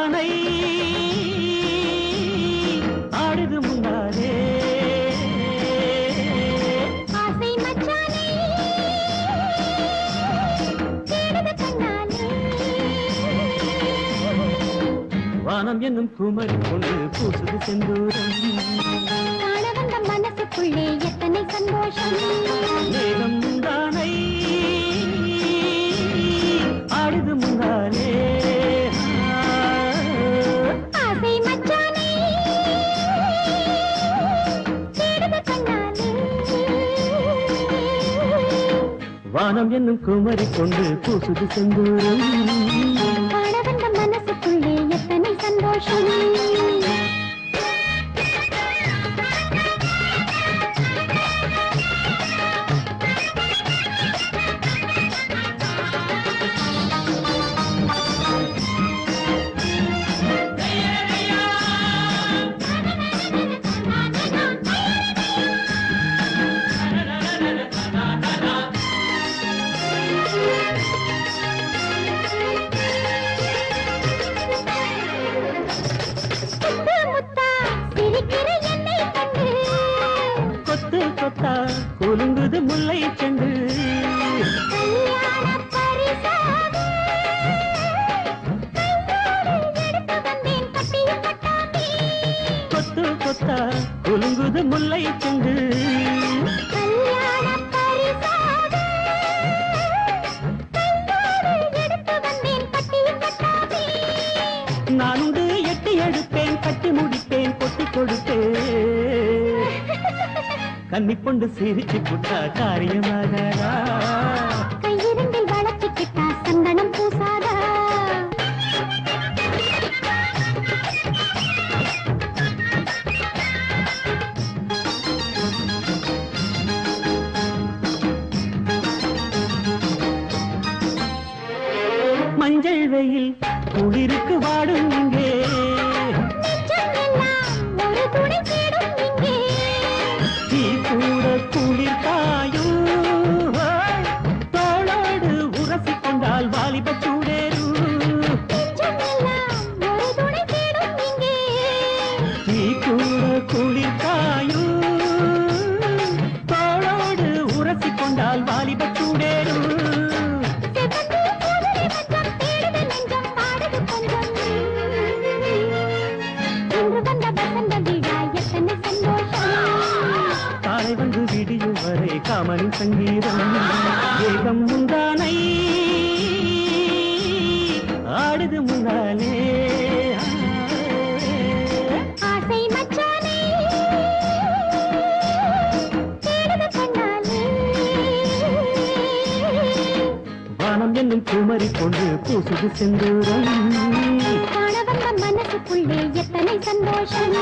முந்தானை ஆடுது முந்தானே ஆசை மச்சானே தேடுது கண்ணாலே வானம் என்னும் குமரி கொண்டு பூசுது செந்தூரம் காண வந்த மனசுக்குள்ளே எத்தனை சந்தோஷம் மேகம் முந்தானை ஆடுது முந்தானே ஆசை மச்சானே தேடுது கண்ணாலே வானம் என்னும் குமரி கொண்டு பூசுது செந்தூரம் காண வந்த மனசுக்குள்ளே எத்தனை சந்தோஷம் கொத்து கொத்தா குலுங்குது முல்லை செண்டு கொத்து கொத்தா குலுங்குது முல்லை செண்டு நானுண்டு எட்டி எடுப்பேன் கட்டி முடிப்பேன் கொட்டி கொடுப்பேன் கண்ணி கொண்டு சிரிச்சு புட்டா காரியமாகாதா கையிரண்டில் வளர்ச்சிக்கிட்டா சந்தனம் பூசாதா மஞ்சள் வெயில் குளிருக்கு வாடும் இங்கே ஒரு துணை தேடும் இங்கே நீ கூட குளிர் காயும் தோளோடு உரசி கொண்டால் வாலிப சூடேறும் ஒரு துணை தேடும் இங்கே நீ கூட குளிர் காயும் தோளோடு உரசி கொண்டால் வாலிப சூடேறும் காலை வந்து விடியும் வரை காமனின் சங்கீதம் ஏகம் முந்தானை ஆடுது முந்தானே ஆசை மச்சானே தேடுது கண்ணாலே வானம் என்னும் குமரி கொண்டு பூசுது செந்தூரம் காண வந்த மனசுக்குள்ளே எத்தனை சந்தோஷம்